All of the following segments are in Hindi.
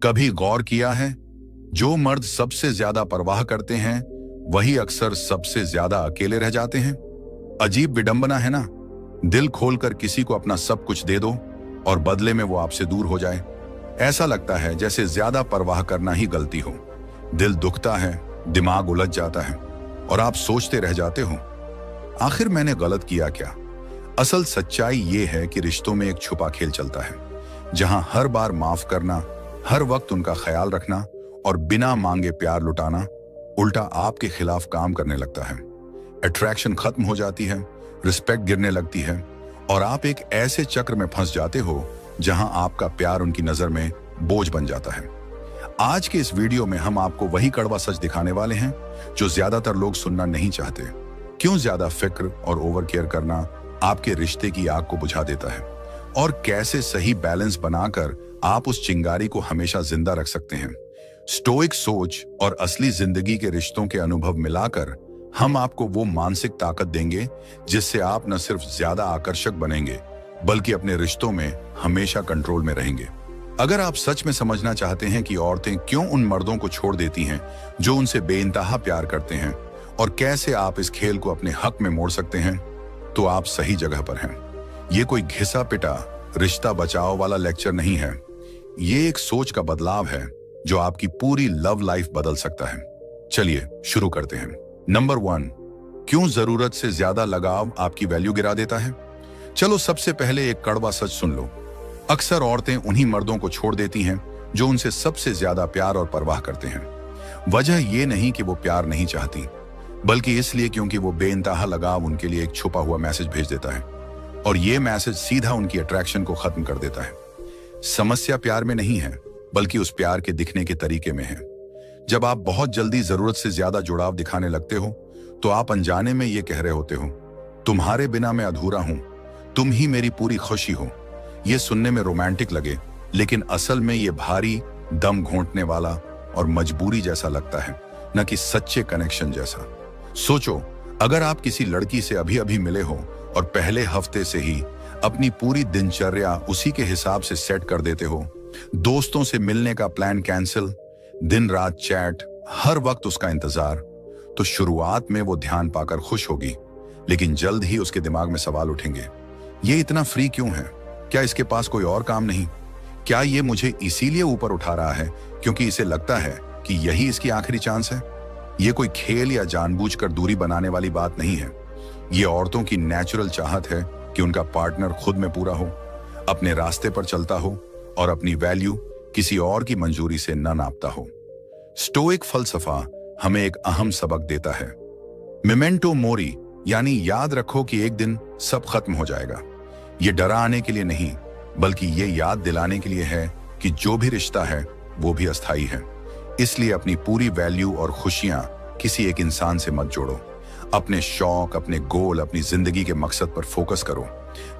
कभी गौर किया है, जो मर्द सबसे ज्यादा परवाह करते हैं वही अक्सर सबसे ज्यादा अकेले रह जाते हैं। अजीब विडंबना है ना। दिल खोलकर किसी को अपना सब कुछ दे दो और बदले में वो आपसे दूर हो जाए। ऐसा लगता है जैसे ज्यादा परवाह करना ही गलती हो। दिल दुखता है, दिमाग उलझ जाता है और आप सोचते रह जाते हो, आखिर मैंने गलत किया क्या? असल सच्चाई ये है कि रिश्तों में एक छुपा खेल चलता है, जहां हर बार माफ करना, हर वक्त उनका ख्याल रखना और बिना मांगे प्यार लुटाना उल्टा आपके खिलाफ काम करने लगता है। अट्रैक्शन खत्म हो जाती है, रिस्पेक्ट गिरने लगती है और आप एक ऐसे चक्र में फंस जाते हो जहां आपका प्यार उनकी नजर में बोझ बन जाता है। आज के इस वीडियो में हम आपको वही कड़वा सच दिखाने वाले हैं जो ज्यादातर लोग सुनना नहीं चाहते। क्यों ज्यादा फिक्र और ओवर केयर करना आपके रिश्ते की आग को बुझा देता है और कैसे सही बैलेंस बनाकर आप उस चिंगारी को हमेशा जिंदा रख सकते हैं। स्टोइक सोच और असली जिंदगी के रिश्तों के अनुभव मिलाकर हम आपको वो मानसिक ताकत देंगे जिससे आप न सिर्फ ज्यादा आकर्षक बनेंगे बल्कि अपने रिश्तों में हमेशा कंट्रोल में रहेंगे। अगर आप सच में समझना चाहते हैं कि औरतें क्यों उन मर्दों को छोड़ देती हैं जो उनसे बेइंतहा प्यार करते हैं और कैसे आप इस खेल को अपने हक में मोड़ सकते हैं, तो आप सही जगह पर हैं। ये कोई घिसा पिटा रिश्ता बचाओ वाला लेक्चर नहीं है। ये एक सोच का बदलाव है जो आपकी पूरी लव लाइफ बदल सकता है। चलिए शुरू करते हैं। नंबर 1, क्यों जरूरत से ज्यादा लगाव आपकी वैल्यू गिरा देता है? चलो सबसे पहले एक कड़वा सच सुन लो। अक्सर औरतें उन्हीं मर्दों को छोड़ देती हैं जो उनसे सबसे ज्यादा प्यार और परवाह करते हैं। वजह ये नहीं कि वो प्यार नहीं चाहती, बल्कि इसलिए क्योंकि वो बेइंतहा लगाव उनके लिए एक छुपा हुआ मैसेज भेज देता है और ये मैसेज सीधा उनकी अट्रैक्शन को खत्म कर देता है। समस्या प्यार में नहीं है, बल्कि उस प्यार के दिखने के तरीके में है। जब आप बहुत जल्दी जरूरत से ज्यादा जुड़ाव दिखाने लगते हो तो आप अनजाने में ये कह रहे होते हो, तुम्हारे बिना मैं अधूरा हूं, तुम ही मेरी पूरी खुशी हो। ये सुनने में रोमांटिक लगे, लेकिन असल में ये भारी, दम घोंटने वाला और मजबूरी जैसा लगता है, न कि सच्चे कनेक्शन जैसा। सोचो, अगर आप किसी लड़की से अभी अभी मिले हो और पहले हफ्ते से ही अपनी पूरी दिनचर्या उसी के हिसाब से सेट कर देते हो, दोस्तों से मिलने का प्लान कैंसिल, दिन रात चैट, हर वक्त उसका इंतजार, तो शुरुआत में वो ध्यान पाकर खुश होगी, लेकिन जल्द ही उसके दिमाग में सवाल उठेंगे, ये इतना फ्री क्यों है? क्या इसके पास कोई और काम नहीं? क्या ये मुझे इसीलिए ऊपर उठा रहा है क्योंकि इसे लगता है कि यही इसकी आखिरी चांस है? ये कोई खेल या जानबूझकर दूरी बनाने वाली बात नहीं है। ये औरतों की नेचुरल चाहत है कि उनका पार्टनर खुद में पूरा हो, अपने रास्ते पर चलता हो और अपनी वैल्यू किसी और की मंजूरी से न नापता हो। स्टोइक फलसफा हमें एक अहम सबक देता है, मेमेंटो मोरी, यानी याद रखो कि एक दिन सब खत्म हो जाएगा। ये डराने के लिए नहीं, बल्कि ये याद दिलाने के लिए है कि जो भी रिश्ता है वो भी अस्थायी है। इसलिए अपनी पूरी वैल्यू और खुशियां किसी एक इंसान से मत जोड़ो। अपने शौक, अपने गोल, अपनी जिंदगी के मकसद पर फोकस करो।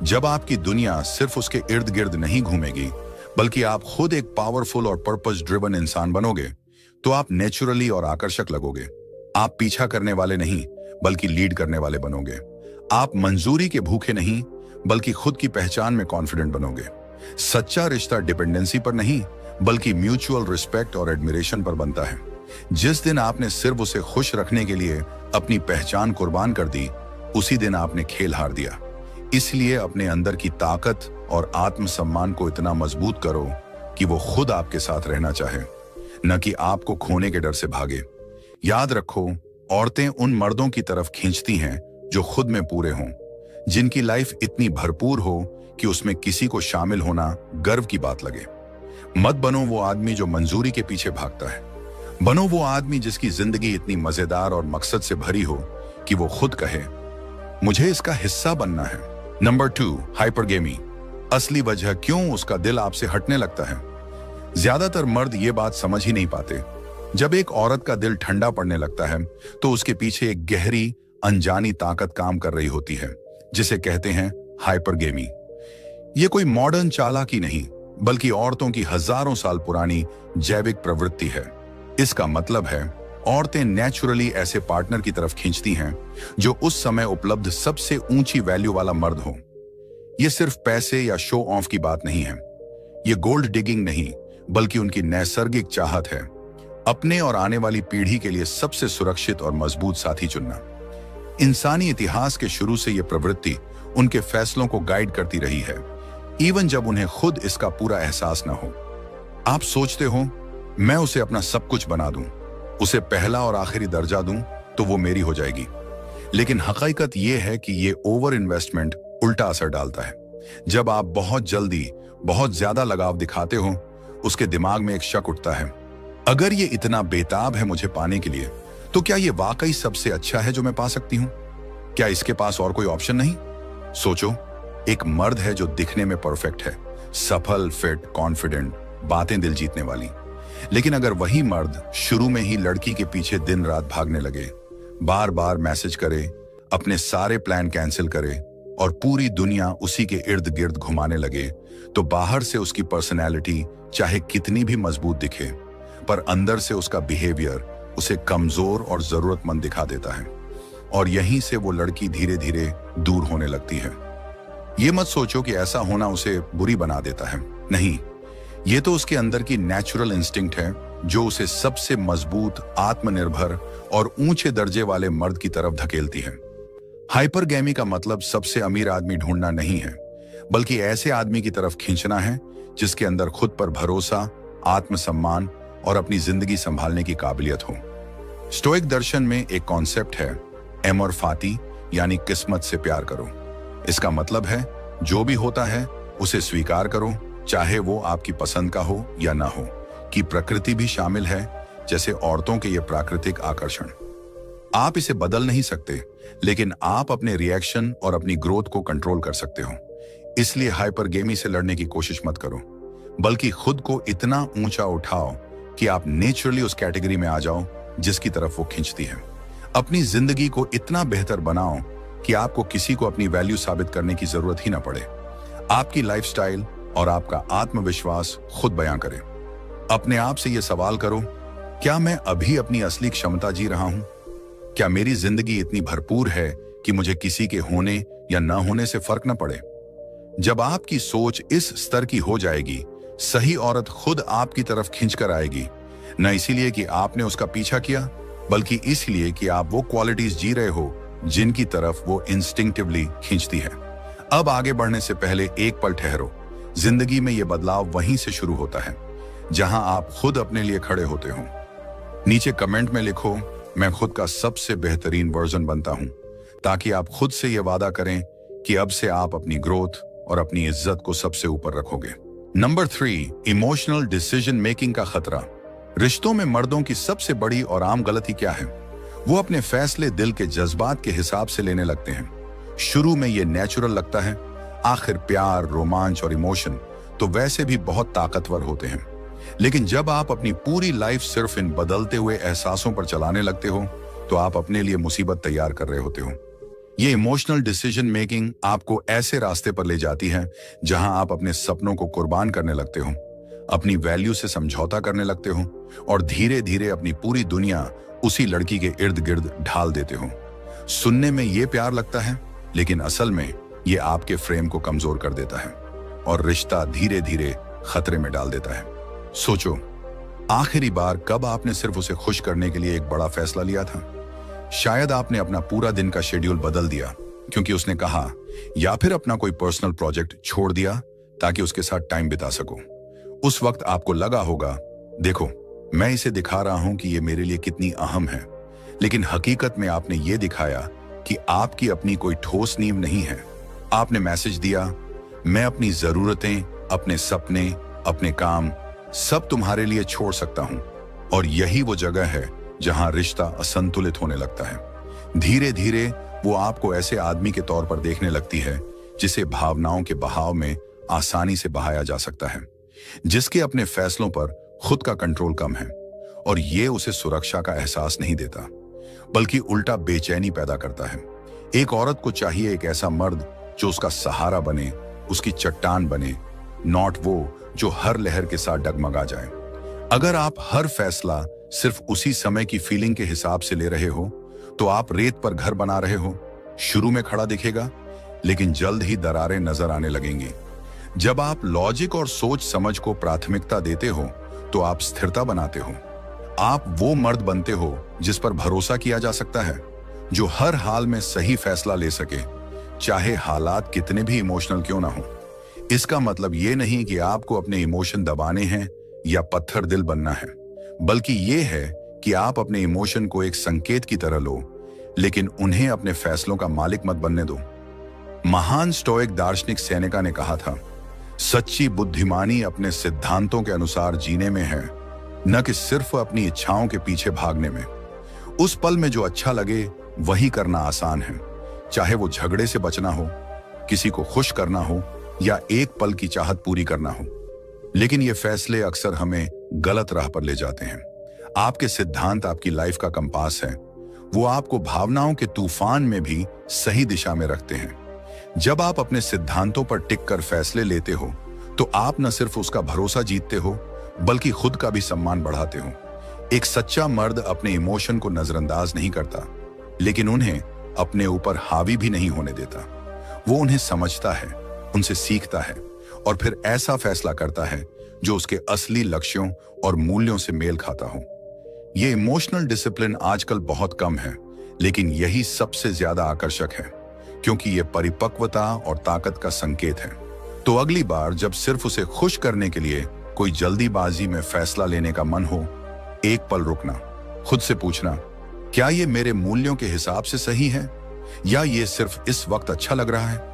जब आपकी दुनिया सिर्फ उसके इर्द गिर्द नहीं घूमेगी, बल्कि आप खुद एक पावरफुल और पर्पस ड्रिवन इंसान बनोगे, तो आप नेचुरली और आकर्षक लगोगे। आप पीछा करने वाले नहीं, बल्कि लीड करने वाले बनोगे। आप मंजूरी के भूखे नहीं, बल्कि खुद की पहचान में कॉन्फिडेंट बनोगे। सच्चा रिश्ता डिपेंडेंसी पर नहीं, बल्कि म्यूचुअल रिस्पेक्ट और एडमिरेशन पर बनता है। जिस दिन आपने सिर्फ उसे खुश रखने के लिए अपनी पहचान कुर्बान कर दी, उसी दिन आपने खेल हार दिया। इसलिए अपने अंदर की ताकत और आत्मसम्मान को इतना मजबूत करो कि वो खुद आपके साथ रहना चाहे, न कि आपको खोने के डर से भागे। याद रखो, औरतें उन मर्दों की तरफ खींचती हैं जो खुद में पूरे हों, जिनकी लाइफ इतनी भरपूर हो कि उसमें किसी को शामिल होना गर्व की बात लगे। मत बनो वो आदमी जो मंजूरी के पीछे भागता है। बनो वो आदमी जिसकी जिंदगी इतनी मजेदार और मकसद से भरी हो कि वो खुद कहे, मुझे इसका हिस्सा बनना है। नंबर 2, हाइपरगेमी। असली वजह क्यों उसका दिल आपसे हटने लगता है। ज्यादातर मर्द ये बात समझ ही नहीं पाते। जब एक औरत का दिल ठंडा पड़ने लगता है तो उसके पीछे एक गहरी अनजानी ताकत काम कर रही होती है, जिसे कहते हैं हाइपरगेमी। ये कोई मॉडर्न चालाकी नहीं, बल्कि औरतों की हजारों साल पुरानी जैविक प्रवृत्ति है। इसका मतलब है, औरतें नेचुरली ऐसे पार्टनर की तरफ खींचती हैं जो उस समय उपलब्ध सबसे ऊंची वैल्यू वाला मर्द हो। ये सिर्फ पैसे या शो ऑफ की बात नहीं है। ये गोल्ड डिगिंग नहीं, बल्कि उनकी नैसर्गिक चाहत है अपने और आने वाली पीढ़ी के लिए सबसे सुरक्षित और मजबूत साथी चुनना। इंसानी इतिहास के शुरू से यह प्रवृत्ति उनके फैसलों को गाइड करती रही है, इवन जब उन्हें खुद इसका पूरा एहसास न हो। आप सोचते हो मैं उसे अपना सब कुछ बना दूं, उसे पहला और आखिरी दर्जा दूं तो वो मेरी हो जाएगी। लेकिन हकीकत यह है कि ये ओवर इन्वेस्टमेंट उल्टा असर डालता है। जब आप बहुत जल्दी बहुत ज्यादा लगाव दिखाते हो, उसके दिमाग में एक शक उठता है, अगर ये इतना बेताब है मुझे पाने के लिए, तो क्या ये वाकई सबसे अच्छा है जो मैं पा सकती हूं? क्या इसके पास और कोई ऑप्शन नहीं? सोचो, एक मर्द है जो दिखने में परफेक्ट है, सफल, फिट, कॉन्फिडेंट, बातें दिल जीतने वाली। लेकिन अगर वही मर्द शुरू में ही लड़की के पीछे दिन रात भागने लगे, बार बार मैसेज करे, अपने सारे प्लान कैंसिल करे और पूरी दुनिया उसी के इर्द गिर्द घुमाने लगे, तो बाहर से उसकी पर्सनैलिटी चाहे कितनी भी मजबूत दिखे, पर अंदर से उसका बिहेवियर उसे कमजोर और जरूरतमंद दिखा देता है। और यहीं से वो लड़की धीरे धीरे दूर होने लगती है। ये मत सोचो कि ऐसा होना उसे बुरी बना देता है, नहीं, ये तो उसके अंदर की नेचुरल इंस्टिंक्ट है जो उसे सबसे मजबूत, आत्मनिर्भर और ऊंचे दर्जे वाले मर्द की तरफ धकेलती है। हाइपरगैमी का मतलब सबसे अमीर आदमी ढूंढना नहीं है, बल्कि ऐसे आदमी की तरफ खींचना है जिसके अंदर खुद पर भरोसा, आत्मसम्मान और अपनी जिंदगी संभालने की काबिलियत हो। स्टोइक दर्शन में एक कॉन्सेप्ट है, एमर फाती, यानी किस्मत से प्यार करो। इसका मतलब है जो भी होता है उसे स्वीकार करो, चाहे वो आपकी पसंद का हो या ना हो, कि प्रकृति भी शामिल है, जैसे औरतों के ये प्राकृतिक आकर्षण। आप इसे बदल नहीं सकते, लेकिन आप अपने रिएक्शन और अपनी ग्रोथ को कंट्रोल कर सकते हो। इसलिए हाइपरगेमी से लड़ने की कोशिश मत करो, बल्कि खुद को इतना ऊंचा उठाओ कि आप नेचुरली उस कैटेगरी में आ जाओ जिसकी तरफ वो खींचती है। अपनी जिंदगी को इतना बेहतर बनाओ कि आपको किसी को अपनी वैल्यू साबित करने की जरूरत ही ना पड़े। आपकी लाइफस्टाइल और आपका आत्मविश्वास खुद बयां करें। अपने आप से यह सवाल करो, क्या मैं अभी अपनी असली क्षमता जी रहा हूं? क्या मेरी जिंदगी इतनी भरपूर है कि मुझे किसी के होने या न होने से फर्क न पड़े? जब आपकी सोच इस स्तर की हो जाएगी, सही औरत खुद आपकी तरफ खींचकर आएगी, न इसीलिए कि आपने उसका पीछा किया, बल्कि इसलिए कि आप वो क्वालिटीज जी रहे हो जिनकी तरफ वो इंस्टिंक्टिवली खींचती है। अब आगे बढ़ने से पहले एक पल ठहरो। जिंदगी में यह बदलाव वहीं से शुरू होता है जहां आप खुद अपने लिए खड़े होते हो। नीचे कमेंट में लिखो, मैं खुद का सबसे बेहतरीन वर्जन बनता हूं, ताकि आप खुद से यह वादा करें कि अब से आप अपनी ग्रोथ और अपनी इज्जत को सबसे ऊपर रखोगे। नंबर 3, इमोशनल डिसीजन मेकिंग का खतरा। रिश्तों में मर्दों की सबसे बड़ी और आम गलती क्या है? वो अपने फैसले दिल के जज्बात के हिसाब से लेने लगते हैं। शुरू में ये नेचुरल लगता है, आखिर प्यार, रोमांच और इमोशन तो वैसे भी बहुत ताकतवर होते हैं। लेकिन जब आप अपनी पूरी लाइफ सिर्फ इन बदलते हुए एहसासों पर चलाने लगते हो, तो आप अपने लिए मुसीबत तैयार कर रहे होते हो। ये इमोशनल डिसीजन मेकिंग आपको ऐसे रास्ते पर ले जाती है जहां आप अपने सपनों को कुर्बान करने लगते हो, अपनी वैल्यू से समझौता करने लगते हो और धीरे धीरे अपनी पूरी दुनिया उसी लड़की के इर्द गिर्द ढाल देते हो। सुनने में ये प्यार लगता है, लेकिन असल में ये आपके फ्रेम को कमजोर कर देता है और रिश्ता धीरे धीरे खतरे में डाल देता है। सोचो, आखिरी बार कब आपने सिर्फ उसे खुश करने के लिए एक बड़ा फैसला लिया था? शायद आपने अपना पूरा दिन का शेड्यूल बदल दिया क्योंकि उसने कहा, या फिर अपना कोई पर्सनल प्रोजेक्ट छोड़ दिया ताकि उसके साथ टाइम बिता सको। उस वक्त आपको लगा होगा, देखो मैं इसे दिखा रहा हूं कि ये मेरे लिए कितनी अहम है, लेकिन हकीकत में आपने ये दिखाया कि आपकी अपनी कोई ठोस नींव नहीं है। आपने मैसेज दिया, मैं अपनी जरूरतें, अपने सपने, अपने काम सब तुम्हारे लिए छोड़ सकता हूं। और यही वो जगह है जहां रिश्ता असंतुलित होने लगता है। धीरे धीरे वो आपको ऐसे आदमी के तौर पर देखने लगती है जिसे भावनाओं के बहाव में आसानी से बहाया जा सकता है, जिसके अपने फैसलों पर खुद का कंट्रोल कम है। और ये उसे सुरक्षा का एहसास नहीं देता, बल्कि उल्टा बेचैनी पैदा करता है। एक औरत को चाहिए एक ऐसा मर्द जो उसका सहारा बने, उसकी चट्टान बने, नॉट वो जो हर लहर के साथ डगमगा जाए। अगर आप हर फैसला सिर्फ उसी समय की फीलिंग के हिसाब से ले रहे हो, तो आप रेत पर घर बना रहे हो। शुरू में खड़ा दिखेगा, लेकिन जल्द ही दरारें नजर आने लगेंगी। जब आप लॉजिक और सोच समझ को प्राथमिकता देते हो तो आप स्थिरता बनाते हो। आप वो मर्द बनते हो जिस पर भरोसा किया जा सकता है, जो हर हाल में सही फैसला ले सके, चाहे हालात कितने भी इमोशनल क्यों ना हो। इसका मतलब ये नहीं कि आपको अपने इमोशन दबाने हैं या पत्थर दिल बनना है, बल्कि ये है कि आप अपने इमोशन को एक संकेत की तरह लो, लेकिन उन्हें अपने फैसलों का मालिक मत बनने दो। महान स्टोइक दार्शनिक सेनेका ने कहा था, सच्ची बुद्धिमानी अपने सिद्धांतों के अनुसार जीने में है, न कि सिर्फ अपनी इच्छाओं के पीछे भागने में। उस पल में जो अच्छा लगे वही करना आसान है, चाहे वो झगड़े से बचना हो, किसी को खुश करना हो या एक पल की चाहत पूरी करना हो। लेकिन ये फैसले अक्सर हमें गलत राह पर ले जाते हैं। आपके सिद्धांत आपकी लाइफ का कंपास है, वो आपको भावनाओं के तूफान में भी सही दिशा में रखते हैं। जब आप अपने सिद्धांतों पर टिक कर फैसले लेते हो तो आप न सिर्फ उसका भरोसा जीतते हो, बल्कि खुद का भी सम्मान बढ़ाते हो। एक सच्चा मर्द अपने इमोशन को नजरअंदाज नहीं करता, लेकिन उन्हें अपने ऊपर हावी भी नहीं होने देता। वो उन्हें समझता है, उनसे सीखता है और फिर ऐसा फैसला करता है जो उसके असली लक्ष्यों और मूल्यों से मेल खाता हो। ये इमोशनल डिसिप्लिन आजकल बहुत कम है, लेकिन यही सबसे ज्यादा आकर्षक है, क्योंकि ये परिपक्वता और ताकत का संकेत है। तो अगली बार जब सिर्फ उसे खुश करने के लिए कोई जल्दीबाजी में फैसला लेने का मन हो, एक पल रुकना, खुद से पूछना, क्या ये मेरे मूल्यों के हिसाब से सही है या ये सिर्फ इस वक्त अच्छा लग रहा है?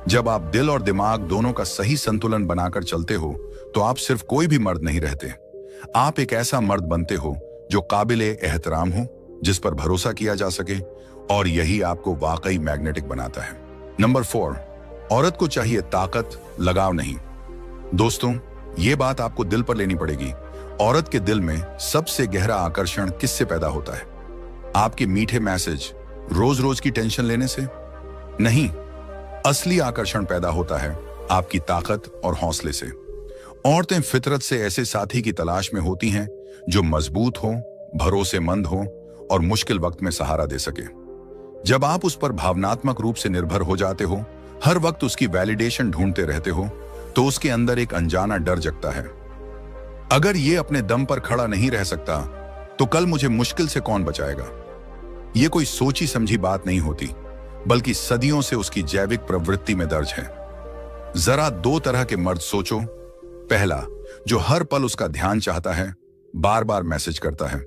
जब आप दिल और दिमाग दोनों का सही संतुलन बनाकर चलते हो तो आप सिर्फ कोई भी मर्द नहीं रहते, आप एक ऐसा मर्द बनते हो जो काबिले एहतराम हो, जिस पर भरोसा किया जा सके, और यही आपको वाकई मैग्नेटिक बनाता है। नंबर 4, औरत को चाहिए ताकत, लगाव नहीं। दोस्तों, ये बात आपको दिल पर लेनी पड़ेगी। औरत के दिल में सबसे गहरा आकर्षण किससे पैदा होता है? आपके मीठे मैसेज, रोज रोज की टेंशन लेने से नहीं। असली आकर्षण पैदा होता है आपकी ताकत और हौसले से। औरतें फितरत से ऐसे साथी की तलाश में होती हैं जो मजबूत हो, भरोसेमंद हो और मुश्किल वक्त में सहारा दे सके। जब आप उस पर भावनात्मक रूप से निर्भर हो जाते हो, हर वक्त उसकी वैलिडेशन ढूंढते रहते हो, तो उसके अंदर एक अनजाना डर जगता है। अगर ये अपने दम पर खड़ा नहीं रह सकता तो कल मुझे मुश्किल से कौन बचाएगा? ये कोई सोची समझी बात नहीं होती, बल्कि सदियों से उसकी जैविक प्रवृत्ति में दर्ज है। जरा 2 तरह के मर्द सोचो। पहला, जो हर पल उसका ध्यान चाहता है, बार बार मैसेज करता है,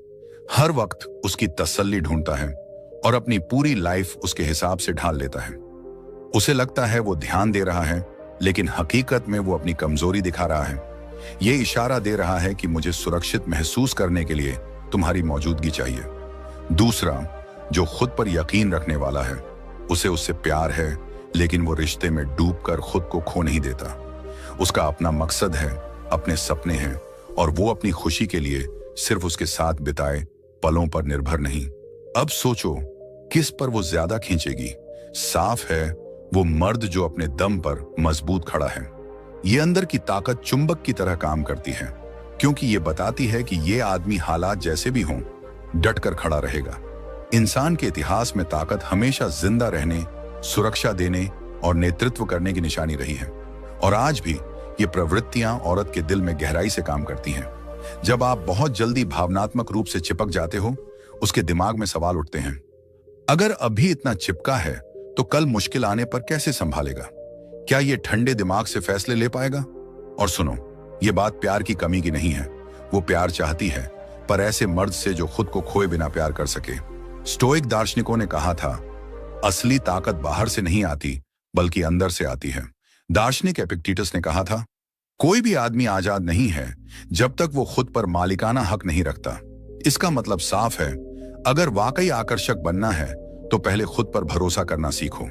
हर वक्त उसकी तसल्ली ढूंढता है और अपनी पूरी लाइफ उसके हिसाब से ढाल लेता है। उसे लगता है वो ध्यान दे रहा है, लेकिन हकीकत में वो अपनी कमजोरी दिखा रहा है। ये इशारा दे रहा है कि मुझे सुरक्षित महसूस करने के लिए तुम्हारी मौजूदगी चाहिए। दूसरा, जो खुद पर यकीन रखने वाला है, उसे उससे प्यार है, लेकिन वो रिश्ते में डूबकर खुद को खो नहीं देता। उसका अपना मकसद है, अपने सपने हैं, और वो अपनी खुशी के लिए सिर्फ उसके साथ बिताए पलों पर निर्भर नहीं। अब सोचो, किस पर वो ज्यादा खींचेगी? साफ है, वो मर्द जो अपने दम पर मजबूत खड़ा है। ये अंदर की ताकत चुंबक की तरह काम करती है, क्योंकि ये बताती है कि ये आदमी हालात जैसे भी हों, डट कर खड़ा रहेगा। इंसान के इतिहास में ताकत हमेशा जिंदा रहने, सुरक्षा देने और नेतृत्व करने की निशानी रही है, और आज भी ये प्रवृत्तियां औरत के दिल में गहराई से काम करती हैं। जब आप बहुत जल्दी भावनात्मक रूप से चिपक जाते हो, उसके दिमाग में सवाल उठते हैं, अगर अभी इतना चिपका है तो कल मुश्किल आने पर कैसे संभालेगा? क्या ये ठंडे दिमाग से फैसले ले पाएगा? और सुनो, ये बात प्यार की कमी की नहीं है। वो प्यार चाहती है, पर ऐसे मर्द से जो खुद को खोए बिना प्यार कर सके। स्टोइक दार्शनिकों ने कहा था, असली ताकत बाहर से नहीं आती, बल्कि अंदर से आती है। दार्शनिक एपिक्टेटस ने कहा था, कोई भी आदमी आजाद नहीं है जब तक वो खुद पर मालिकाना हक नहीं रखता। इसका मतलब साफ है, अगर वाकई आकर्षक बनना है तो पहले खुद पर भरोसा करना सीखो।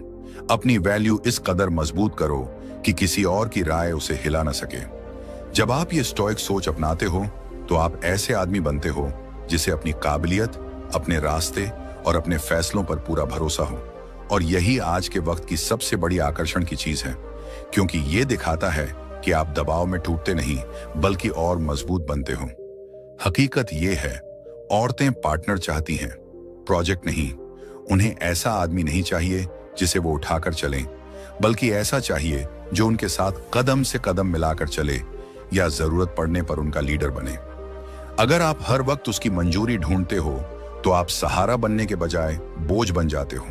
अपनी वैल्यू इस कदर मजबूत करो कि किसी और की राय उसे हिला न सके। जब आप ये स्टोइक सोच अपनाते हो तो आप ऐसे आदमी बनते हो जिसे अपनी काबिलियत, अपने रास्ते और अपने फैसलों पर पूरा भरोसा हो। और यही आज के वक्त की सबसे बड़ी आकर्षण की चीज है, क्योंकि ये दिखाता है कि आप दबाव में टूटते नहीं, बल्कि और मजबूत बनते हो। हकीकत ये है, औरतें पार्टनर चाहती हैं, प्रोजेक्ट नहीं। उन्हें ऐसा आदमी नहीं चाहिए जिसे वो उठाकर चलें, बल्कि ऐसा चाहिए जो उनके साथ कदम से कदम मिलाकर चले या जरूरत पड़ने पर उनका लीडर बने। अगर आप हर वक्त उसकी मंजूरी ढूंढते हो तो आप सहारा बनने के बजाय बोझ बन जाते हो।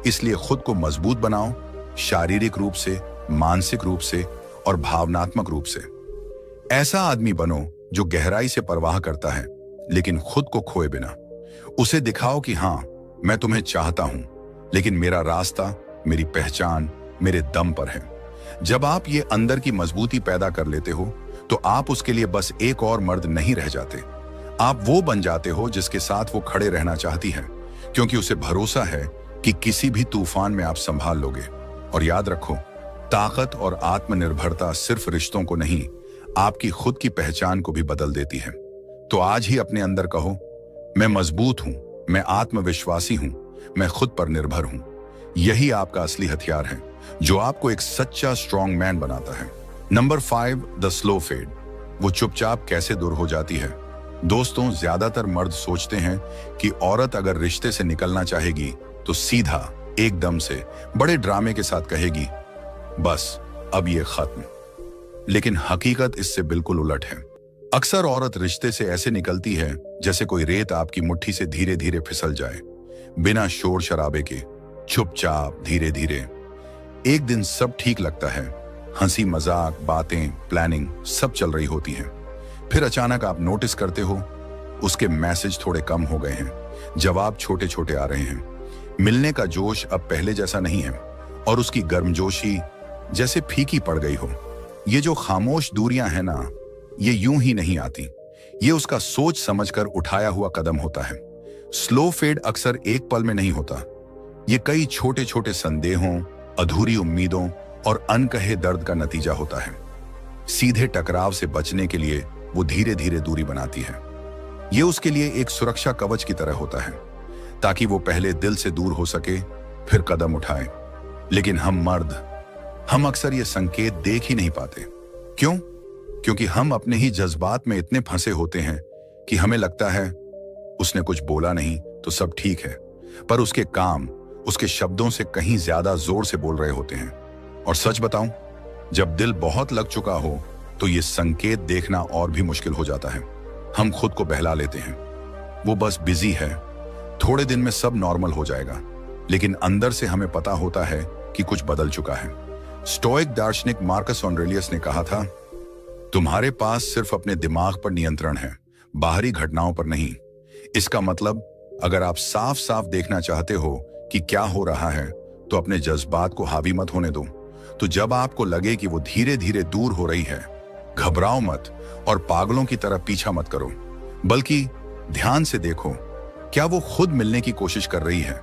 इसलिए खुद को मजबूत बनाओ, शारीरिक रूप से, मानसिक रूप से और भावनात्मक रूप से। ऐसा आदमी बनो जो गहराई से परवाह करता है लेकिन खुद को खोए बिना। उसे दिखाओ कि हाँ, मैं तुम्हें चाहता हूं, लेकिन मेरा रास्ता, मेरी पहचान मेरे दम पर है। जब आप ये अंदर की मजबूती पैदा कर लेते हो तो आप उसके लिए बस एक और मर्द नहीं रह जाते। आप वो बन जाते हो जिसके साथ वो खड़े रहना चाहती है, क्योंकि उसे भरोसा है कि किसी भी तूफान में आप संभाल लोगे। और याद रखो, ताकत और आत्मनिर्भरता सिर्फ रिश्तों को नहीं, आपकी खुद की पहचान को भी बदल देती है। तो आज ही अपने अंदर कहो, मैं मजबूत हूं, मैं आत्मविश्वासी हूं, मैं खुद पर निर्भर हूं। यही आपका असली हथियार है जो आपको एक सच्चा स्ट्रॉन्ग मैन बनाता है। Number 5, the slow fade. वो चुपचाप कैसे दूर हो जाती है। दोस्तों, ज्यादातर मर्द सोचते हैं कि औरत अगर रिश्ते से निकलना चाहेगी तो सीधा एकदम से बड़े ड्रामे के साथ कहेगी, बस अब ये खत्म। लेकिन हकीकत इससे बिल्कुल उलट है। अक्सर औरत रिश्ते से ऐसे निकलती है जैसे कोई रेत आपकी मुट्ठी से धीरे धीरे फिसल जाए, बिना शोर शराबे के, चुपचाप, धीरे धीरे। एक दिन सब ठीक लगता है, हंसी मजाक, बातें, प्लानिंग सब चल रही होती हैं। फिर अचानक आप नोटिस करते हो उसके मैसेज थोड़े कम हो गए हैं, जवाब छोटे छोटे आ रहे हैं, मिलने का जोश अब पहले जैसा नहीं है और उसकी गर्मजोशी जैसे फीकी पड़ गई हो। ये जो खामोश दूरियां हैं ना, ये यूं ही नहीं आती, ये उसका सोच समझकर उठाया हुआ कदम होता है। स्लो फेड अक्सर एक पल में नहीं होता, ये कई छोटे छोटे संदेहों, अधूरी उम्मीदों और अनकहे दर्द का नतीजा होता है। सीधे टकराव से बचने के लिए वो धीरे धीरे दूरी बनाती है। ये उसके लिए एक सुरक्षा कवच की तरह होता है, ताकि वो पहले दिल से दूर हो सके, फिर कदम उठाए। लेकिन हम मर्द, हम अक्सर ये संकेत देख ही नहीं पाते। क्यों? क्योंकि हम अपने ही जज्बात में इतने फंसे होते हैं कि हमें लगता है उसने कुछ बोला नहीं तो सब ठीक है, पर उसके काम उसके शब्दों से कहीं ज्यादा जोर से बोल रहे होते हैं। और सच बताऊं, जब दिल बहुत लग चुका हो तो ये संकेत देखना और भी मुश्किल हो जाता है। हम खुद को बहला लेते हैं, वो बस बिजी है, थोड़े दिन में सब नॉर्मल हो जाएगा। लेकिन अंदर से हमें पता होता है कि कुछ बदल चुका है। स्टोइक दार्शनिक मार्कस ऑरेलियस ने कहा था, तुम्हारे पास सिर्फ अपने दिमाग पर नियंत्रण है, बाहरी घटनाओं पर नहीं। इसका मतलब, अगर आप साफ साफ देखना चाहते हो कि क्या हो रहा है तो अपने जज्बात को हावी मत होने दो। तो जब आपको लगे कि वो धीरे धीरे दूर हो रही है, घबराओ मत और पागलों की तरह पीछा मत करो, बल्कि ध्यान से देखो, क्या वो खुद मिलने की कोशिश कर रही है?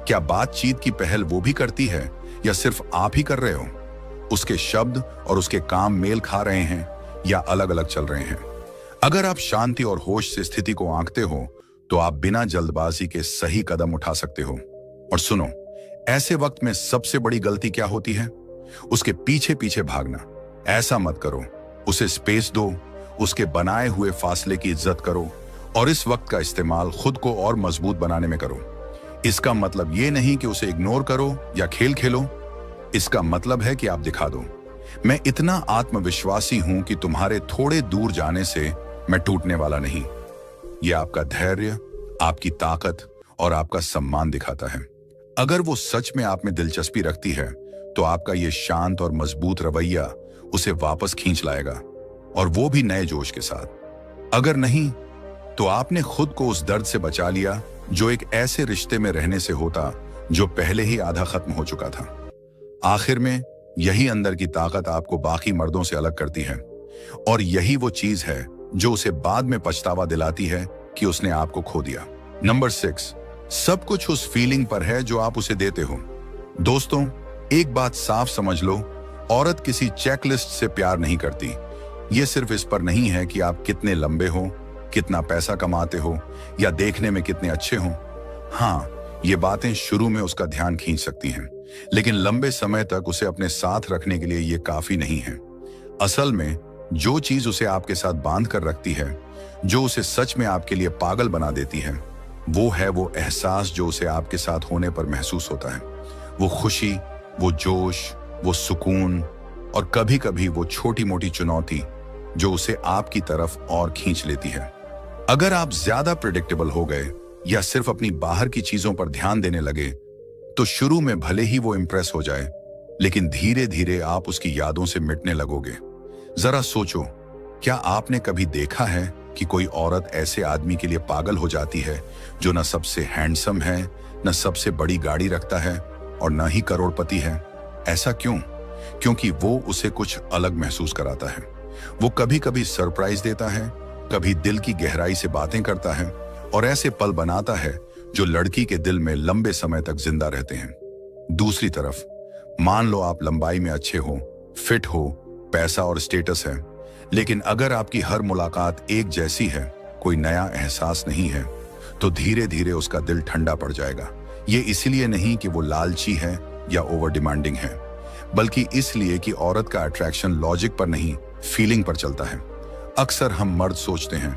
क्या बातचीत की पहल वो भी करती है या सिर्फ आप ही कर रहे हो? उसके शब्द और उसके काम मेल खा रहे हैं या अलग अलग चल रहे हैं? अगर आप शांति और होश से स्थिति को आंकते हो तो आप बिना जल्दबाजी के सही कदम उठा सकते हो। और सुनो, ऐसे वक्त में सबसे बड़ी गलती क्या होती है? उसके पीछे पीछे भागना। ऐसा मत करो, उसे स्पेस दो, उसके बनाए हुए फासले की इज्जत करो और इस वक्त का इस्तेमाल खुद को और मजबूत बनाने में करो। इसका मतलब ये नहीं कि उसे इग्नोर करो या खेल खेलो, इसका मतलब है कि आप दिखा दो, मैं इतना आत्मविश्वासी हूं कि तुम्हारे थोड़े दूर जाने से मैं टूटने वाला नहीं। यह आपका धैर्य, आपकी ताकत और आपका सम्मान दिखाता है। अगर वो सच में आप में दिलचस्पी रखती है तो आपका ये शांत और मजबूत रवैया उसे वापस खींच लाएगा, और वो भी नए जोश के साथ। अगर नहीं तो आपने खुद को उस दर्द से बचा लिया जो एक ऐसे रिश्ते में रहने से होता जो पहले ही आधा खत्म हो चुका था। आखिर में यही अंदर की ताकत आपको बाकी मर्दों से अलग करती है, और यही वो चीज है जो उसे बाद में पछतावा दिलाती है कि उसने आपको खो दिया। नंबर 6, सब कुछ उस फीलिंग पर है जो आप उसे देते हो। दोस्तों, एक बात साफ समझ लो, औरत किसी चेकलिस्ट से प्यार नहीं करती। ये सिर्फ इस पर नहीं है कि आप कितने लंबे हो, कितना पैसा कमाते हो या देखने में कितने अच्छे हो। हाँ, ये बातें शुरू में उसका ध्यान खींच सकती हैं, लेकिन लंबे समय तक उसे अपने साथ रखने के लिए ये काफी नहीं है। असल में जो चीज उसे आपके साथ बांध कर रखती है, जो उसे सच में आपके लिए पागल बना देती है, वो है वो एहसास जो उसे आपके साथ होने पर महसूस होता है। वो खुशी, वो जोश, वो सुकून, और कभी कभी वो छोटी मोटी चुनौती जो उसे आपकी तरफ और खींच लेती है। अगर आप ज्यादा प्रिडिक्टेबल हो गए या सिर्फ अपनी बाहर की चीजों पर ध्यान देने लगे, तो शुरू में भले ही वो इंप्रेस हो जाए, लेकिन धीरे धीरे आप उसकी यादों से मिटने लगोगे। जरा सोचो, क्या आपने कभी देखा है कि कोई औरत ऐसे आदमी के लिए पागल हो जाती है जो न सबसे हैंडसम है, न सबसे बड़ी गाड़ी रखता है और न ही करोड़पति है? ऐसा क्यों? क्योंकि वो उसे कुछ अलग महसूस कराता है। वो कभी कभी सरप्राइज देता है, कभी दिल की गहराई से बातें करता है और ऐसे पल बनाता है जो लड़की के दिल में लंबे समय तक जिंदा रहते हैं। दूसरी तरफ, मान लो आप लंबाई में अच्छे हो, फिट हो, पैसा और स्टेटस है, लेकिन अगर आपकी हर मुलाकात एक जैसी है, कोई नया एहसास नहीं है, तो धीरे धीरे उसका दिल ठंडा पड़ जाएगा। ये इसलिए नहीं कि वो लालची है या ओवर डिमांडिंग है, बल्कि इसलिए कि औरत का अट्रैक्शन लॉजिक पर नहीं, फीलिंग पर चलता है। अक्सर हम मर्द सोचते हैं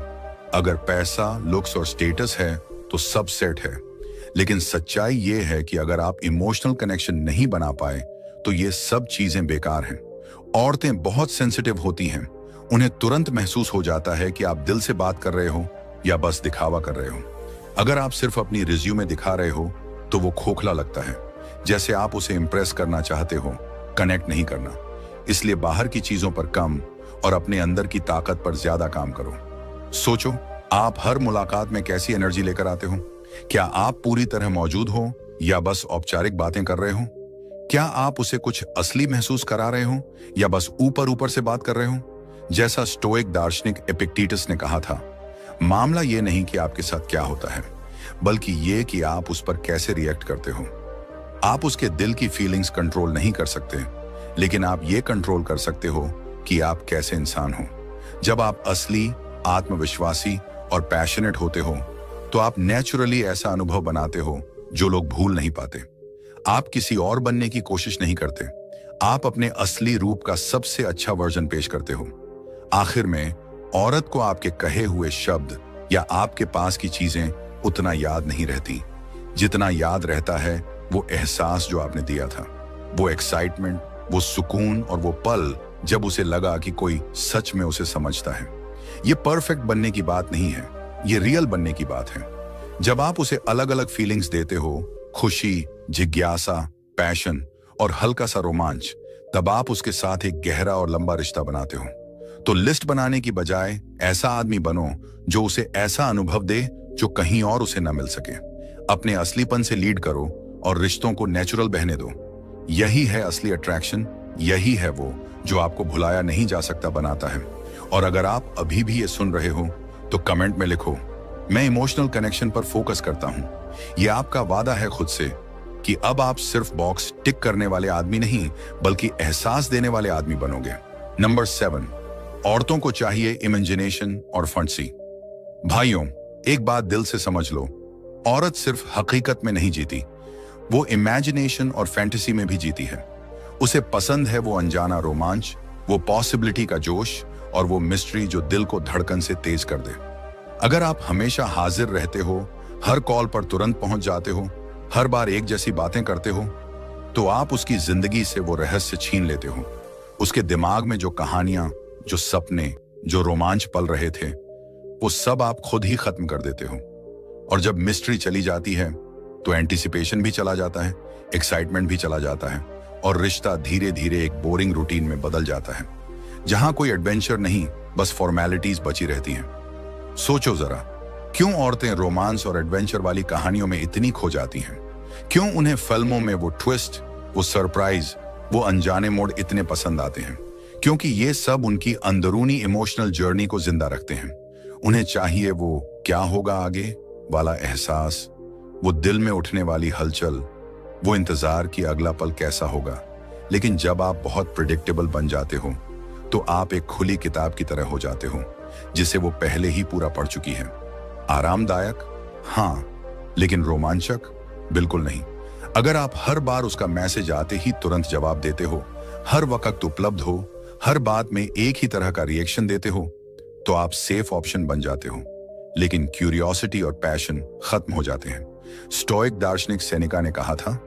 अगर पैसा, लुक्स और स्टेटस है तो सब सेट है, लेकिन सच्चाई ये है कि अगर आप इमोशनल कनेक्शन नहीं बना पाए तो ये सब चीजें बेकार हैं। औरतें बहुत सेंसिटिव होती हैं, उन्हें तुरंत महसूस हो जाता है कि आप दिल से बात कर रहे हो या बस दिखावा कर रहे हो। अगर आप सिर्फ अपनी रिज्यूमे दिखा रहे हो तो वो खोखला लगता है, जैसे आप उसे इंप्रेस करना चाहते हो, कनेक्ट नहीं करना। इसलिए बाहर की चीजों पर कम और अपने अंदर की ताकत पर ज्यादा काम करो। सोचो, आप हर मुलाकात में कैसी एनर्जी लेकर आते हो? क्या आप पूरी तरह मौजूद हो या बस औपचारिक बातें कर रहे हो? क्या आप उसे कुछ असली महसूस करा रहे हो या बस ऊपर ऊपर से बात कर रहे हो? जैसा स्टोइक दार्शनिक एपिक्टेटस ने कहा था, मामला ये नहीं कि आपके साथ क्या होता है, बल्कि ये कि आप उस पर कैसे रिएक्ट करते हो। आप उसके दिल की फीलिंग्स कंट्रोल नहीं कर सकते, लेकिन आप ये कंट्रोल कर सकते हो कि आप कैसे इंसान हो। जब आप असली, आत्मविश्वासी और पैशनेट होते हो तो आप नेचुरली ऐसा अनुभव बनाते हो जो लोग भूल नहीं पाते। आप किसी और बनने की कोशिश नहीं करते, आप अपने असली रूप का सबसे अच्छा वर्जन पेश करते हो। आखिर में औरत को आपके कहे हुए शब्द या आपके पास की चीजें उतना याद नहीं रहती, जितना याद रहता है वो एहसास जो आपने दिया था, वो एक्साइटमेंट, वो सुकून और वो पल जब उसे लगा कि कोई सच में उसे समझता है। ये परफेक्ट बनने की बात नहीं है, ये रियल बनने की बात है। जब आप उसे अलग अलग फीलिंग्स देते हो, खुशी, जिज्ञासा, पैशन और हल्का सा रोमांच, तब आप उसके साथ एक गहरा और लंबा रिश्ता बनाते हो। तो लिस्ट बनाने की बजाय ऐसा आदमी बनो जो उसे ऐसा अनुभव दे जो कहीं और उसे न मिल सके। अपने असलीपन से लीड करो और रिश्तों को नेचुरल बहने दो। यही है असली अट्रैक्शन, यही है वो जो आपको भुलाया नहीं जा सकता बनाता है। और अगर आप अभी भी ये सुन रहे हो तो कमेंट में लिखो, मैं इमोशनल कनेक्शन पर फोकस करता हूं। ये आपका वादा है खुद से कि अब आप सिर्फ बॉक्स टिक करने वाले आदमी नहीं, बल्कि एहसास देने वाले आदमी बनोगे। नंबर 7, औरतों को चाहिए इमेजिनेशन और फंसी। भाइयों, एक बात दिल से समझ लो, औरत सिर्फ हकीकत में नहीं जीती, वो इमेजिनेशन और फैंटेसी में भी जीती है। उसे पसंद है वो अनजाना रोमांच, वो पॉसिबिलिटी का जोश और वो मिस्ट्री जो दिल को धड़कन से तेज कर दे। अगर आप हमेशा हाजिर रहते हो, हर कॉल पर तुरंत पहुंच जाते हो, हर बार एक जैसी बातें करते हो, तो आप उसकी जिंदगी से वो रहस्य छीन लेते हो। उसके दिमाग में जो कहानियां, जो सपने, जो रोमांच पल रहे थे, वो सब आप खुद ही खत्म कर देते हो। और जब मिस्ट्री चली जाती है तो एंटिसिपेशन भी चला जाता है, एक्साइटमेंट भी चला जाता है और रिश्ता धीरे धीरे एक बोरिंग रूटीन में बदल जाता है, जहां कोई एडवेंचर नहीं, बस फॉर्मेलिटीज बची रहती हैं। सोचो जरा, क्यों औरतें रोमांस और एडवेंचर वाली कहानियों में इतनी खो जाती हैं? क्यों उन्हें फिल्मों में वो ट्विस्ट, वो सरप्राइज, वो अनजाने मोड़ इतने पसंद आते हैं? क्योंकि ये सब उनकी अंदरूनी इमोशनल जर्नी को जिंदा रखते हैं। उन्हें चाहिए वो क्या होगा आगे वाला एहसास, वो दिल में उठने वाली हलचल, वो इंतजार कि अगला पल कैसा होगा। लेकिन जब आप बहुत प्रिडिक्टेबल बन जाते हो तो आप एक खुली किताब की तरह हो जाते हो जिसे वो पहले ही पूरा पढ़ चुकी है। आरामदायक हाँ, लेकिन रोमांचक बिल्कुल नहीं। अगर आप हर बार उसका मैसेज आते ही तुरंत जवाब देते हो, हर वक्त उपलब्ध हो, हर बात में एक ही तरह का रिएक्शन देते हो, तो आप सेफ ऑप्शन बन जाते हो, लेकिन क्यूरियोसिटी और पैशन खत्म हो जाते हैं। स्टोइक दार्शनिक सेनेका ने कहा था,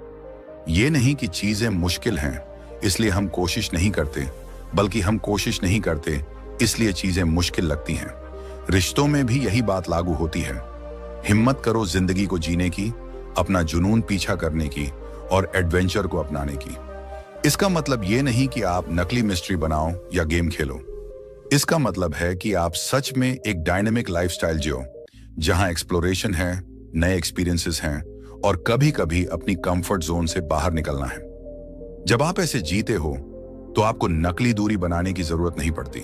ये नहीं कि चीजें मुश्किल हैं, इसलिए हम कोशिश नहीं करते, बल्कि हम कोशिश नहीं करते इसलिए चीजें मुश्किल लगती हैं। रिश्तों में भी यही बात लागू होती है। हिम्मत करो जिंदगी को जीने की, अपना जुनून पीछा करने की और एडवेंचर को अपनाने की। इसका मतलब ये नहीं कि आप नकली मिस्ट्री बनाओ या गेम खेलो। इसका मतलब है कि आप सच में एक डायनेमिक लाइफस्टाइल जियो, जहां एक्सप्लोरेशन है, नए एक्सपीरियंसेस हैं और कभी कभी अपनी कंफर्ट जोन से बाहर निकलना है। जब आप ऐसे जीते हो तो आपको नकली दूरी बनाने की जरूरत नहीं पड़ती।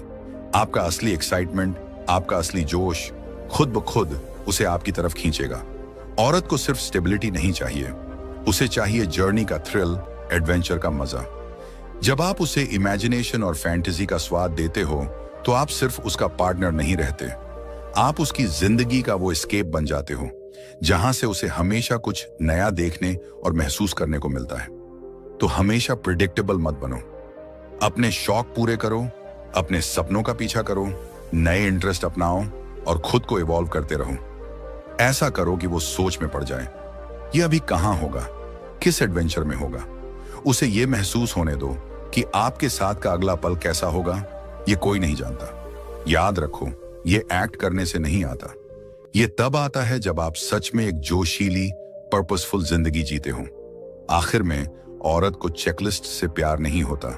आपका असली एक्साइटमेंट, आपका असली जोश खुद ब खुद उसे आपकी तरफ खींचेगा। औरत को सिर्फ स्टेबिलिटी नहीं चाहिए, उसे चाहिए जर्नी का थ्रिल, एडवेंचर का मजा। जब आप उसे इमेजिनेशन और फैंटेसी का स्वाद देते हो तो आप सिर्फ उसका पार्टनर नहीं रहते, आप उसकी जिंदगी का वो एस्केप बन जाते हो, जहां से उसे हमेशा कुछ नया देखने और महसूस करने को मिलता है। तो हमेशा प्रिडिक्टेबल मत बनो। अपने शौक पूरे करो, अपने सपनों का पीछा करो, नए इंटरेस्ट अपनाओ और खुद को इवॉल्व करते रहो। ऐसा करो कि वो सोच में पड़ जाए, ये अभी कहां होगा, किस एडवेंचर में होगा। उसे ये महसूस होने दो कि आपके साथ का अगला पल कैसा होगा, ये कोई नहीं जानता। याद रखो, ये एक्ट करने से नहीं आता, ये तब आता है जब आप सच में एक जोशीली, पर्पसफुल जिंदगी जीते हो। आखिर में औरत को चेकलिस्ट से प्यार नहीं होता,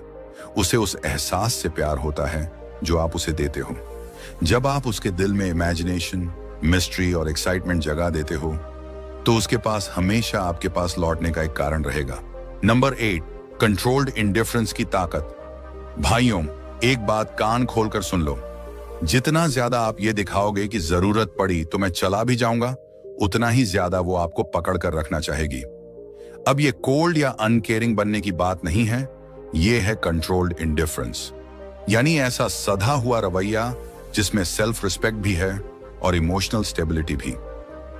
उसे उस एहसास से प्यार होता है जो आप उसे देते हो। जब आप उसके दिल में इमेजिनेशन, मिस्ट्री और एक्साइटमेंट जगा देते हो तो उसके पास हमेशा आपके पास लौटने का एक कारण रहेगा। नंबर 8, कंट्रोल्ड इंडिफरेंस की ताकत। भाइयों, एक बात कान खोलकर सुन लो, जितना ज्यादा आप ये दिखाओगे कि जरूरत पड़ी तो मैं चला भी जाऊंगा, उतना ही ज्यादा वो आपको पकड़ कर रखना चाहेगी। अब ये कोल्ड या अनकेयरिंग बनने की बात नहीं है, ये है कंट्रोल्ड इंडिफरेंस, यानी ऐसा सधा हुआ रवैया जिसमें सेल्फ रिस्पेक्ट भी है और इमोशनल स्टेबिलिटी भी।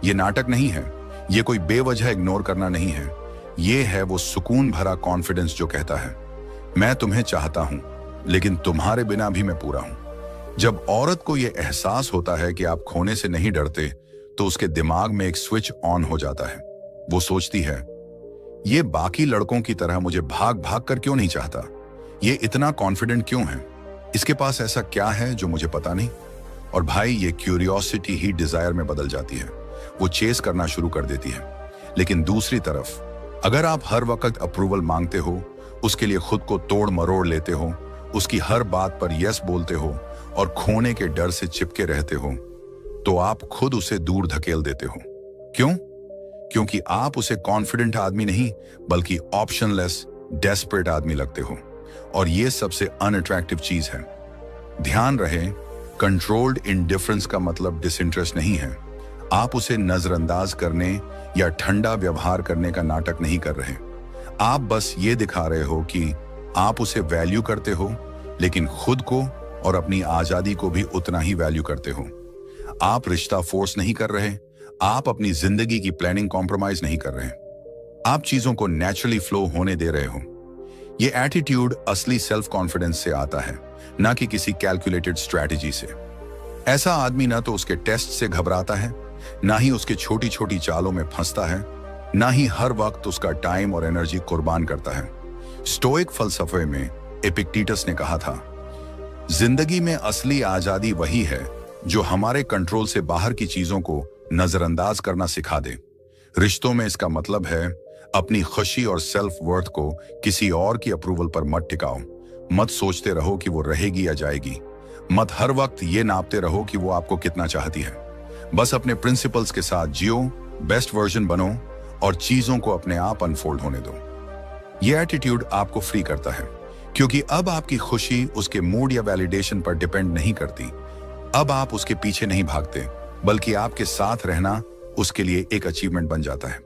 ये नाटक नहीं है, ये कोई बेवजह इग्नोर करना नहीं है, ये है वो सुकून भरा कॉन्फिडेंस जो कहता है मैं तुम्हें चाहता हूं, लेकिन तुम्हारे बिना भी मैं पूरा हूं। जब औरत को यह एहसास होता है कि आप खोने से नहीं डरते तो उसके दिमाग में एक स्विच ऑन हो जाता है। वो सोचती है, ये बाकी लड़कों की तरह मुझे भाग भाग कर क्यों नहीं चाहता, ये इतना कॉन्फिडेंट क्यों है, इसके पास ऐसा क्या है जो मुझे पता नहीं। और भाई, ये क्यूरियोसिटी ही डिजायर में बदल जाती है, वो चेस करना शुरू कर देती है। लेकिन दूसरी तरफ अगर आप हर वक्त अप्रूवल मांगते हो, उसके लिए खुद को तोड़ मरोड़ लेते हो, उसकी हर बात पर यस बोलते हो और खोने के डर से चिपके रहते हो, तो आप खुद उसे दूर धकेल देते हो। क्यों? क्योंकि आप उसे कॉन्फिडेंट आदमी नहीं, बल्कि ऑप्शनलेस, डेस्परेट आदमी लगते हो। और ये सबसे अनअट्रैक्टिव चीज है। ध्यान रहे, कंट्रोल्ड इंडिफरेंस का मतलब डिसइंटरेस्ट नहीं है। आप उसे नजरअंदाज करने या ठंडा व्यवहार करने का नाटक नहीं कर रहे। आप बस ये दिखा रहे हो कि आप उसे वैल्यू करते हो, लेकिन खुद को और अपनी आजादी को भी उतना ही वैल्यू करते हो। आप रिश्ता फोर्स नहीं कर रहे, आप अपनी जिंदगी की प्लानिंग कॉम्प्रोमाइज नहीं कर रहे, आप चीजों को नेचुरली फ्लो होने दे रहे हो। ये एटीट्यूड असली सेल्फ कॉन्फिडेंस से आता है, ना कि किसी कैलकुलेटेड स्ट्रैटेजी से। ऐसा आदमी ना तो उसके टेस्ट से घबराता है, ना ही उसके छोटी छोटी चालों में फंसता है, ना ही हर वक्त उसका टाइम और एनर्जी कुर्बान करता है। स्टोइक फलसफे में एपिक्टेटस ने कहा था, जिंदगी में असली आजादी वही है जो हमारे कंट्रोल से बाहर की चीजों को नजरअंदाज करना सिखा दे। रिश्तों में इसका मतलब है अपनी खुशी और सेल्फ वर्थ को किसी और की अप्रूवल पर मत टिकाओ। मत सोचते रहो कि वो रहेगी या जाएगी। मत हर वक्त ये नापते रहो कि वो आपको कितना चाहती है। बस अपने प्रिंसिपल्स के साथ जियो, बेस्ट वर्जन बनो और चीजों को अपने आप अनफोल्ड होने दो। ये एटीट्यूड आपको फ्री करता है, क्योंकि अब आपकी खुशी उसके मूड या वैलिडेशन पर डिपेंड नहीं करती। अब आप उसके पीछे नहीं भागते, बल्कि आपके साथ रहना उसके लिए एक अचीवमेंट बन जाता है।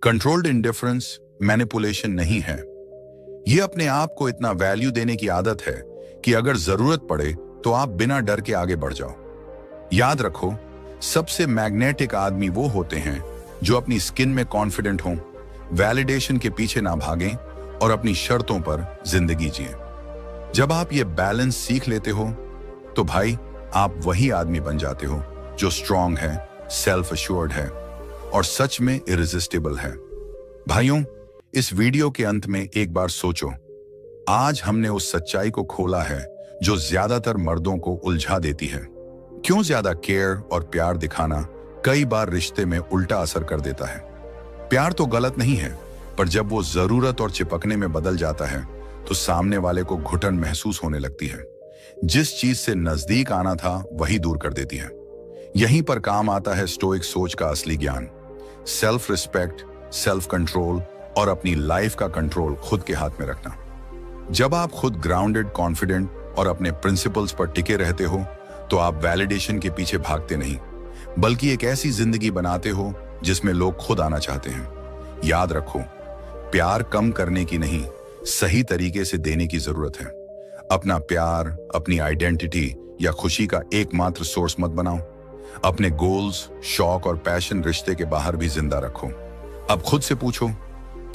कंट्रोल्ड इंडिफरेंस मैनिपुलेशन नहीं है, ये अपने आप को इतना वैल्यू देने की आदत है कि अगर जरूरत पड़े तो आप बिना डर के आगे बढ़ जाओ। याद रखो, सबसे मैग्नेटिक आदमी वो होते हैं जो अपनी स्किन में कॉन्फिडेंट हों, वैलिडेशन के पीछे ना भागें और अपनी शर्तों पर जिंदगी जिए। जब आप ये बैलेंस सीख लेते हो तो भाई, आप वही आदमी बन जाते हो जो स्ट्रांग है, सेल्फ अश्योर्ड है और सच में इरेजिस्टिबल है। भाइयों, इस वीडियो के अंत में एक बार सोचो, आज हमने उस सच्चाई को खोला है जो ज्यादातर मर्दों को उलझा देती है। क्यों ज्यादा केयर और प्यार दिखाना कई बार रिश्ते में उल्टा असर कर देता है। प्यार तो गलत नहीं है, पर जब वो जरूरत और चिपकने में बदल जाता है तो सामने वाले को घुटन महसूस होने लगती है। जिस चीज से नजदीक आना था वही दूर कर देती है। यहीं पर काम आता है स्टोइक सोच का असली ज्ञान। सेल्फ रिस्पेक्ट, सेल्फ कंट्रोल और अपनी लाइफ का कंट्रोल खुद के हाथ में रखना। जब आप खुद ग्राउंडेड, कॉन्फिडेंट और अपने प्रिंसिपल्स पर टिके रहते हो तो आप वैलिडेशन के पीछे भागते नहीं, बल्कि एक ऐसी जिंदगी बनाते हो जिसमें लोग खुद आना चाहते हैं। याद रखो, प्यार कम करने की नहीं, सही तरीके से देने की जरूरत है। अपना प्यार अपनी आइडेंटिटी या खुशी का एकमात्र सोर्स मत बनाओ। अपने गोल्स, शौक और पैशन रिश्ते के बाहर भी जिंदा रखो। अब खुद से पूछो,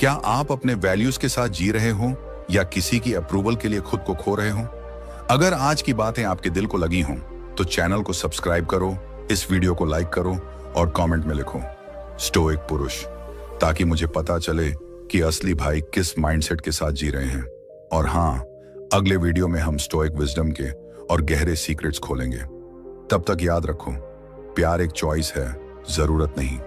क्या आप अपने वैल्यूज के साथ जी रहे हो या किसी की अप्रूवल के लिए खुद को खो रहे हो? अगर आज की बातें आपके दिल को लगी हों तो चैनल को सब्सक्राइब करो, इस वीडियो को लाइक करो और कमेंट में लिखो स्टोइक पुरुष, ताकि मुझे पता चले कि असली भाई किस माइंडसेट के साथ जी रहे हैं। और हाँ, अगले वीडियो में हम स्टोइक विजडम के और गहरे सीक्रेट्स खोलेंगे। तब तक याद रखो, प्यार एक चॉइस है, जरूरत नहीं।